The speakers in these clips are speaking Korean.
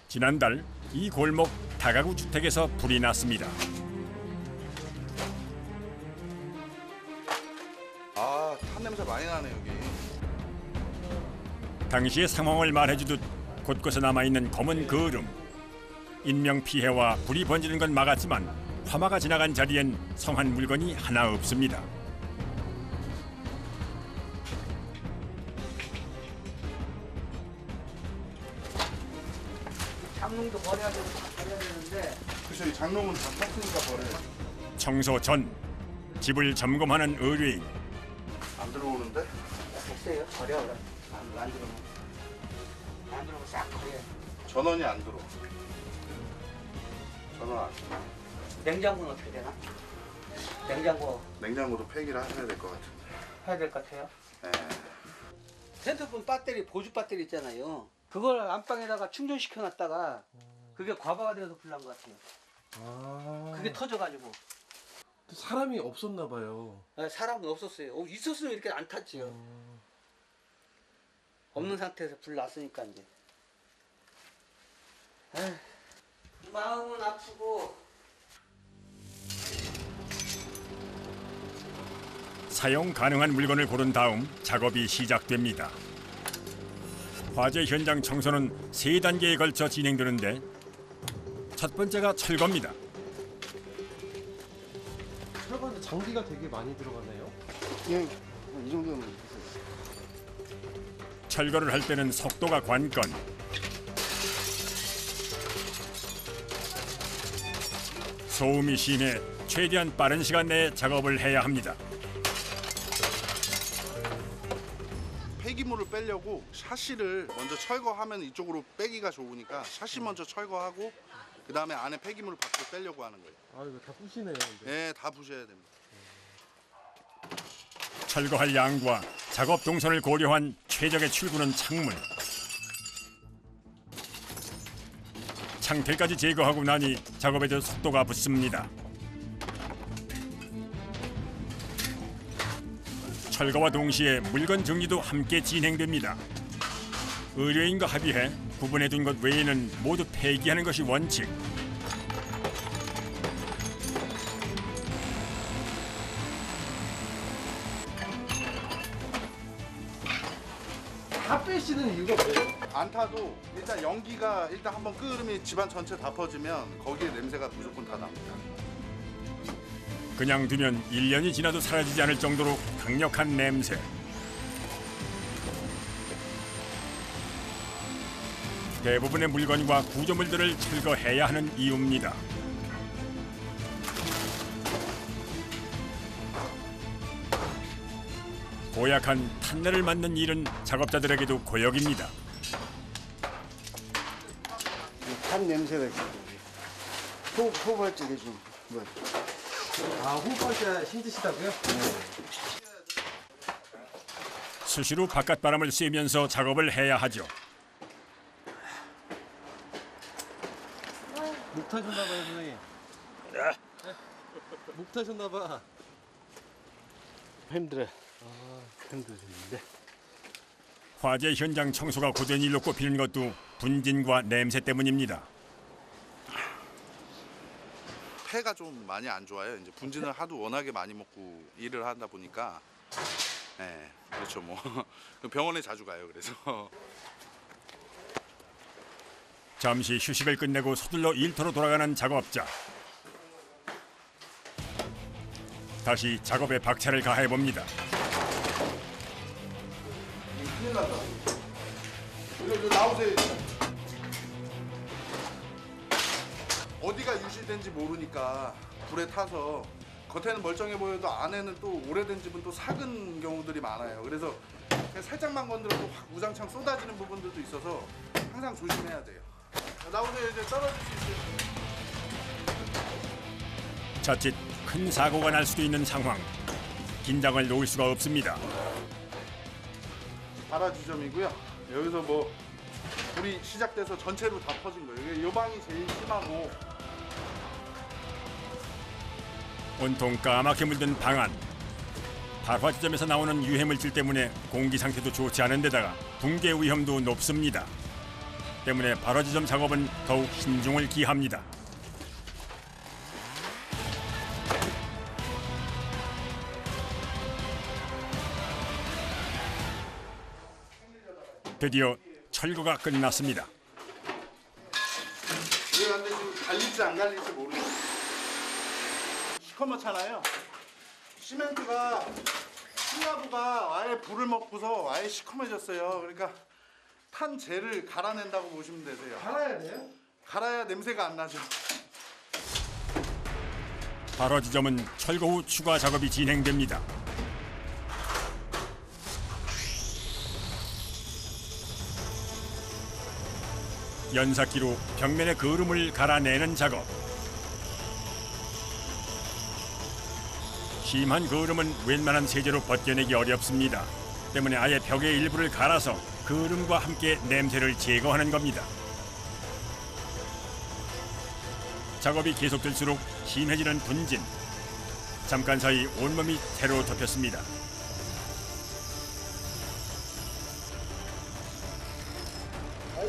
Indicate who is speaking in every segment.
Speaker 1: 지난달 이 골목 다가구 주택에서 불이 났습니다.
Speaker 2: 아, 탄 냄새 많이 나네 여기.
Speaker 1: 당시의 상황을 말해주듯 곳곳에 남아있는 검은 거름. 인명피해와 불이 번지는 건 막았지만 화마가 지나간 자리엔 성한 물건이 하나 없습니다.
Speaker 3: 장롱도 버려야 되고 다 버려야 되는데
Speaker 2: 그래서 이 장롱은 다 탔으니까 버려요.
Speaker 1: 청소 전 집을 점검하는 의뢰인.
Speaker 2: 안 들어오는데?
Speaker 3: 됐어요. 버려. 안 들어오면 안 들어오면 싹 버려.
Speaker 2: 전원이 안 들어. 전원 안 들어.
Speaker 3: 냉장고는 어떻게 되나? 냉장고
Speaker 2: 냉장고도 폐기를 하셔야 될 것 같은데.
Speaker 3: 해야 될 것 같아요.
Speaker 2: 네.
Speaker 3: 핸드폰 배터리 보조 배터리 있잖아요. 그걸 안방에다가 충전시켜 놨다가 그게 과부하가 되어서 불난 것 같아요.
Speaker 4: 아,
Speaker 3: 그게 터져가지고
Speaker 4: 사람이 없었나 봐요.
Speaker 3: 사람은 없었어요. 있었으면 이렇게 안 탔지요. 없는 상태에서 불 났으니까 이제. 에휴, 마음은 아프고
Speaker 1: 사용 가능한 물건을 고른 다음 작업이 시작됩니다. 화재 현장 청소는 3단계에 걸쳐 진행되는데 첫 번째가 철거입니다.
Speaker 4: 철거하는데 장비가 되게 많이 들어가네요.
Speaker 3: 예, 이 정도면 됐어요.
Speaker 1: 철거를 할 때는 속도가 관건. 소음이 심해 최대한 빠른 시간 내에 작업을 해야 합니다.
Speaker 2: 폐기물을 빼려고 샤시를 먼저 철거하면 이쪽으로 빼기가 좋으니까 샤시 먼저 철거하고 그 다음에 안에 폐기물을 밖으로 빼려고 하는 거예요.
Speaker 4: 아, 이거 다 부시네요. 근데.
Speaker 2: 네, 다 부셔야 됩니다.
Speaker 1: 철거할 양과 작업 동선을 고려한 최적의 출구는 창문. 창틀까지 제거하고 나니 작업에도 속도가 붙습니다. 철거와 동시에 물건 정리도 함께 진행됩니다. 의뢰인과 합의해 구분해둔 것 외에는 모두 폐기하는 것이 원칙.
Speaker 4: 다 빼시는 이유가 뭐예요?
Speaker 2: 안 타도 일단 연기가 일단 한번 끓으면 집안 전체 다 퍼지면 거기에 냄새가 무조건 다 납니다.
Speaker 1: 그냥 두면 1년이 지나도 사라지지 않을 정도로 강력한 냄새. 대부분의 물건과 구조물들을 철거해야 하는 이유입니다. 고약한 탄내를 맡는 일은 작업자들에게도 고역입니다.
Speaker 3: 탄 냄새가 있어요. 호발적이 좀 뭐.
Speaker 4: 아, 호흡할 때 힘드시다고요?
Speaker 1: 수시로 바깥바람을 쐬면서 작업을 해야 하죠.
Speaker 4: 목 타셨나 봐요, 선생님. 목 타셨나 봐.
Speaker 3: 힘들어요. 힘들었는데.
Speaker 1: 화재 현장 청소가 고된 일로 꼽히는 것도 분진과 냄새 때문입니다.
Speaker 2: 폐가 좀 많이 안 좋아요. 이제 분진을 하도 워낙에 많이 먹고 일을 하다 보니까, 네, 그렇죠 뭐 병원에 자주 가요. 그래서
Speaker 1: 잠시 휴식을 끝내고 서둘러 일터로 돌아가는 작업자. 다시 작업에 박차를 가해 봅니다.
Speaker 2: 큰일 난다. 이리 나오세요. 어디가 유실된지 모르니까 불에 타서 겉에는 멀쩡해 보여도 안에는 또 오래된 집은 또 삭은 경우들이 많아요. 그래서 그냥 살짝만 건드려도 확 우장창 쏟아지는 부분들도 있어서 항상 조심해야 돼요. 나오세요. 이제 떨어질 수 있어요.
Speaker 1: 자칫 큰 사고가 날 수도 있는 상황. 긴장을 놓을 수가 없습니다.
Speaker 2: 발화 지점이고요. 여기서 뭐 불이 시작돼서 전체로 다 퍼진 거예요. 요 방이 제일 심하고.
Speaker 1: 온통 까맣게 물든 방 안. 발화 지점에서 나오는 유해물질 때문에 공기 상태도 좋지 않은 데다가 붕괴 위험도 높습니다. 때문에 발화 지점 작업은 더욱 신중을 기합니다. 드디어 철거가 끝났습니다.
Speaker 2: 이게 근데 지금 갈릴지 안 갈릴지 모르겠어요. 시커멓잖아요. 시멘트가 시나브가 아예 불을 먹고서 아예 시커매졌어요. 그러니까 탄재를 갈아낸다고 보시면 되세요.
Speaker 4: 갈아야 돼요?
Speaker 2: 갈아야 냄새가 안 나죠.
Speaker 1: 발화 지점은 철거 후 추가 작업이 진행됩니다. 연삭기로 벽면의 거름을 갈아내는 작업. 심한 거름은 웬만한 세제로 벗겨내기 어렵습니다. 때문에 아예 벽의 일부를 갈아서 거름과 함께 냄새를 제거하는 겁니다. 작업이 계속될수록 심해지는 분진. 잠깐 사이 온몸이 태로 덮였습니다.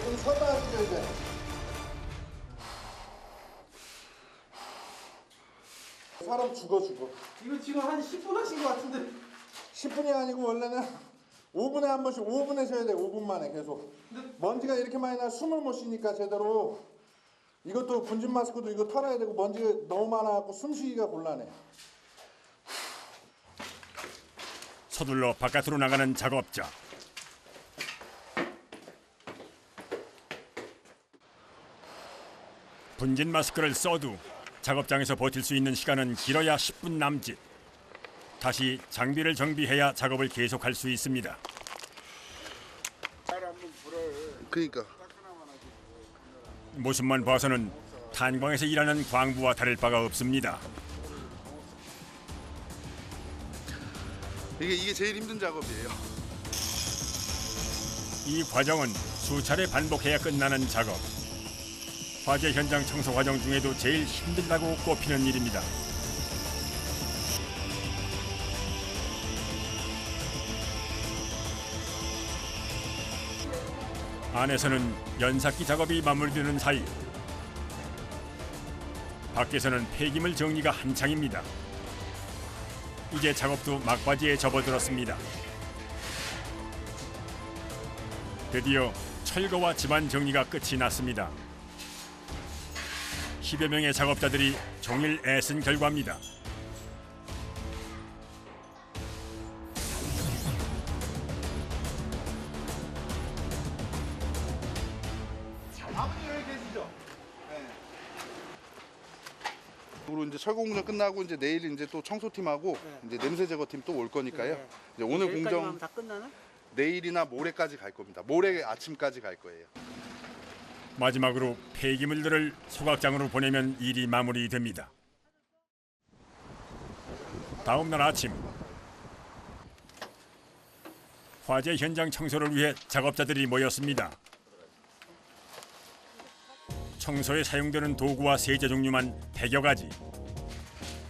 Speaker 2: 좀 서다 하시죠 이제. 사람 죽어.
Speaker 4: 이거 지금 한 10분 하신 것 같은데.
Speaker 2: 10분이 아니고 원래는 5분에 한 번씩 5분에 쉬어야 돼. 5분 만에 계속. 먼지가 이렇게 많이 나 숨을 못 쉬니까 제대로. 이것도 분진 마스크도 이거 털어야 되고 먼지가 너무 많아갖고 숨쉬기가 곤란해.
Speaker 1: 서둘러 바깥으로 나가는 작업자. 분진 마스크를 써도 작업장에서 버틸 수 있는 시간은 길어야 10분 남짓. 다시 장비를 정비해야 작업을 계속할 수 있습니다.
Speaker 2: 그러니까.
Speaker 1: 모습만 봐서는 탄광에서 일하는 광부와 다를 바가 없습니다.
Speaker 2: 이게 제일 힘든 작업이에요.
Speaker 1: 이 과정은 수차례 반복해야 끝나는 작업. 화재 현장 청소 과정 중에도 제일 힘들다고 꼽히는 일입니다. 안에서는 연삭기 작업이 마무리되는 사이 밖에서는 폐기물 정리가 한창입니다. 이제 작업도 막바지에 접어들었습니다. 드디어 철거와 집안 정리가 끝이 났습니다. 10여 명의 작업자들이 종일 애쓴 결과입니다.
Speaker 2: 아버님 여기 계시죠? 네. 그리고 이제 철거 공정 끝나고 이제 내일 이제 또 청소팀하고 이제 냄새 제거팀 또 올 거니까요. 이제 오늘 공정
Speaker 3: 다 끝나나?
Speaker 2: 내일이나 모레까지 갈 겁니다. 모레 아침까지 갈 거예요.
Speaker 1: 마지막으로 폐기물들을 소각장으로 보내면 일이 마무리됩니다. 다음 날 아침 화재 현장 청소를 위해 작업자들이 모였습니다. 청소에 사용되는 도구와 세제 종류만 100여 가지.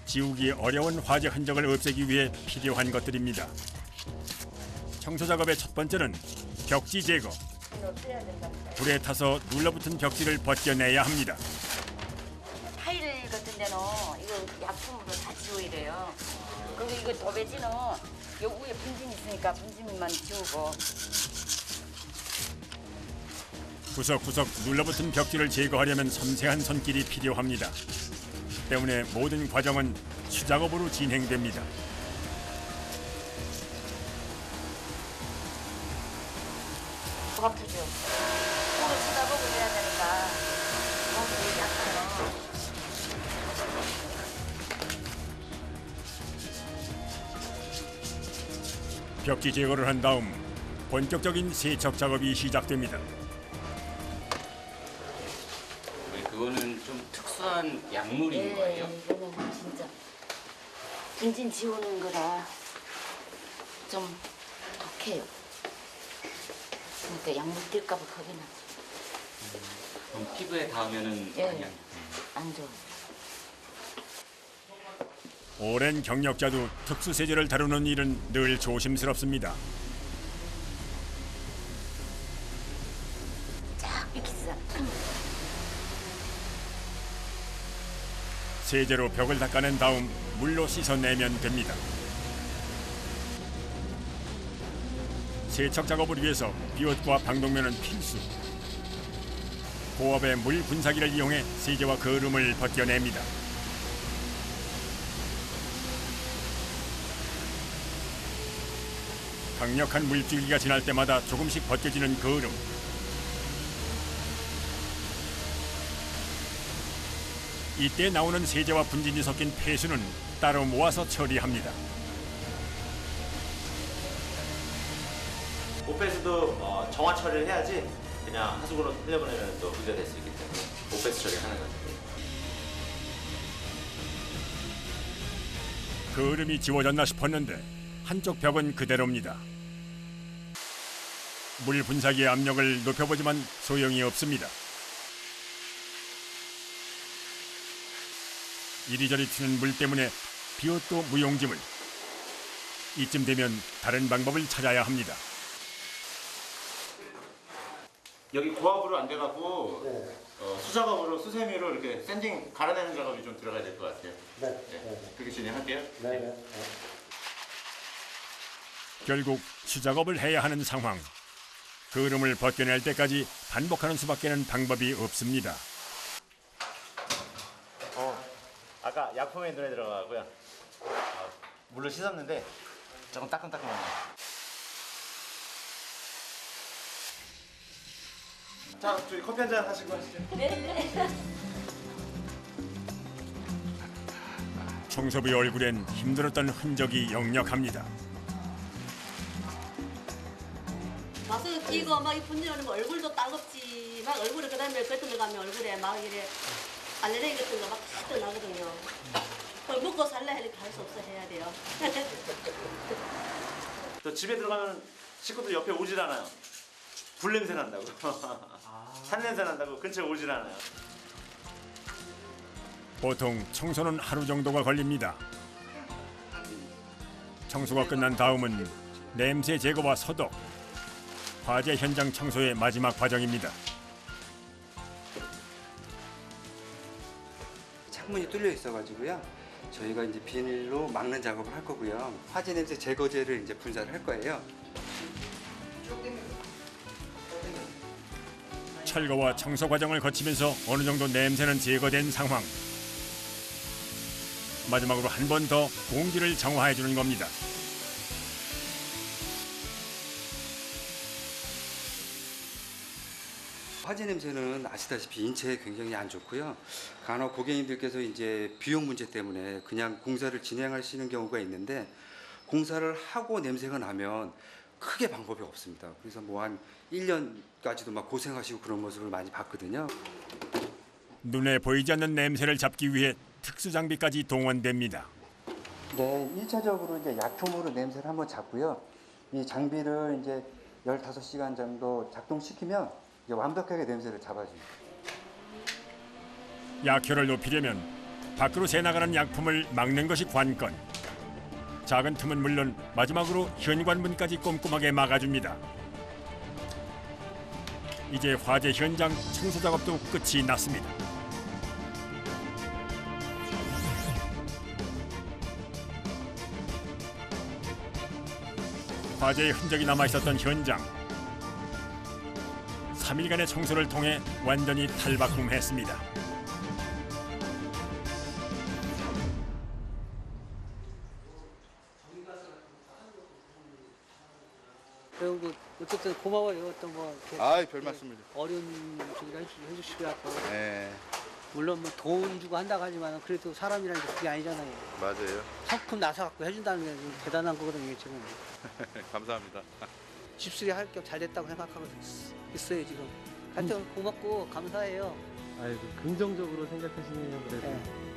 Speaker 1: 지우기 어려운 화재 흔적을 없애기 위해 필요한 것들입니다. 청소 작업의 첫 번째는 벽지 제거. 불에 타서 눌러붙은 벽지를 벗겨내야 합니다.
Speaker 5: 타일 같은 데는 이거 약품으로 다 지워야 돼요. 그리고 이거 도배지는 요 위에 분진 있으니까 분진만 지우고.
Speaker 1: 구석구석 눌러붙은 벽지를 제거하려면 섬세한 손길이 필요합니다. 때문에 모든 과정은 수작업으로 진행됩니다.
Speaker 5: 아프죠. 손을 쳐다보고 해야 되니까 몸이 약해요.
Speaker 1: 벽지 제거를 한 다음 본격적인 세척 작업이 시작됩니다.
Speaker 6: 그거는 좀 특수한 약물인 거예요?
Speaker 5: 이거는 진짜 분진 지우는 거라 좀 독해요. 그러니까 약물 뛸까봐 겁이 나죠.
Speaker 6: 그럼 피부에 닿으면은
Speaker 5: 예,
Speaker 6: 많이
Speaker 5: 안 좋아요.
Speaker 1: 오랜 경력자도 특수 세제를 다루는 일은 늘 조심스럽습니다.
Speaker 5: 쫙 이렇게 그래서
Speaker 1: 세제로 벽을 닦아낸 다음 물로 씻어내면 됩니다. 세척 작업을 위해서 비옷과 방독면은 필수. 고압의 물 분사기를 이용해 세제와 거름을 벗겨냅니다. 강력한 물줄기가 지날 때마다 조금씩 벗겨지는 거름. 이때 나오는 세제와 분진이 섞인 폐수는 따로 모아서 처리합니다.
Speaker 7: 오페스도 정화 처리를 해야지 그냥 하수구로 흘려보내면 또 문제가 될 수 있기 때문에 오페스 처리하는 거죠.
Speaker 1: 거름이 지워졌나 싶었는데 한쪽 벽은 그대로입니다. 물 분사기의 압력을 높여보지만 소용이 없습니다. 이리저리 튀는 물 때문에 비옷도 무용지물. 이쯤 되면 다른 방법을 찾아야 합니다.
Speaker 7: 여기 고압으로 안 돼갖고 수작업으로 수세미로 이렇게 샌딩 갈아내는 작업이 좀 들어가야 될 것 같아요. 네. 그렇게 진행할게요.
Speaker 1: 결국 수작업을 해야 하는 상황. 거름을 벗겨낼 때까지 반복하는 수밖에는 방법이 없습니다.
Speaker 7: 아까 약품에 눈에 들어가고요. 물로 씻었는데 조금 따끔따끔하네요. 자, 저희 커피 한잔 하시고 하시죠.
Speaker 1: 청소부의 얼굴엔 힘들었던 흔적이 역력합니다.
Speaker 8: 마스크 끼고 막 이 분진하는 거 얼굴도 따갑지. 막 얼굴에 그다음에 뱉어 가면 얼굴에 막 이래 알레르기 같은 거 막 탁 나거든요. 그걸 먹고 살래 이렇게 할 수 없어 해야 돼요.
Speaker 7: 또 집에 들어가면 식구들 옆에 오질 않아요. 불 냄새 난다고. 산 냄새 난다고 근처에 오질 않아요.
Speaker 1: 보통 청소는 하루 정도가 걸립니다. 청소가 끝난 다음은 냄새 제거와 소독, 화재 현장 청소의 마지막 과정입니다.
Speaker 3: 창문이 뚫려 있어가지고요. 저희가 이제 비닐로 막는 작업을 할 거고요. 화재 냄새 제거제를 이제 분사를 할 거예요.
Speaker 1: 철거와 청소 과정을 거치면서 어느 정도 냄새는 제거된 상황. 마지막으로 한 번 더 공기를 정화해 주는 겁니다.
Speaker 3: 화재 냄새는 아시다시피 인체에 굉장히 안 좋고요. 간혹 고객님들께서 이제 비용 문제 때문에 그냥 공사를 진행하시는 경우가 있는데 공사를 하고 냄새가 나면 크게 방법이 없습니다. 그래서 뭐 한 1년까지도 막 고생하시고 그런 모습을 많이 봤거든요.
Speaker 1: 눈에 보이지 않는 냄새를 잡기 위해 특수 장비까지 동원됩니다.
Speaker 3: 네, 1차적으로 이제 약품으로 냄새를 한번 잡고요. 이 장비를 이제 15시간 정도 작동시키면 이제 완벽하게 냄새를 잡아줍니다.
Speaker 1: 약효를 높이려면 밖으로 새나가는 약품을 막는 것이 관건. 작은 틈은 물론 마지막으로 현관문까지 꼼꼼하게 막아줍니다. 이제 화재 현장 청소 작업도 끝이 났습니다. 화재의 흔적이 남아있었던 현장. 3일간의 청소를 통해 완전히 탈바꿈했습니다.
Speaker 3: 그리고 어쨌든 고마워요. 어떤 뭐 이렇게
Speaker 2: 아이, 별 말씀을요.
Speaker 3: 어려운 저희가 해주시고
Speaker 2: 네,
Speaker 3: 물론 뭐 돈 주고 한다고 하지만 그래도 사람이라는 게 그게 아니잖아요.
Speaker 2: 맞아요.
Speaker 3: 상품 나서 갖고 해준다는 게 좀 대단한 거거든요. 저는
Speaker 2: 감사합니다.
Speaker 3: 집수리 할 겸 잘 됐다고 생각하고 있어요 지금. 하여튼 고맙고 감사해요.
Speaker 4: 아이고 긍정적으로 생각하시네요 그래도.
Speaker 3: 네.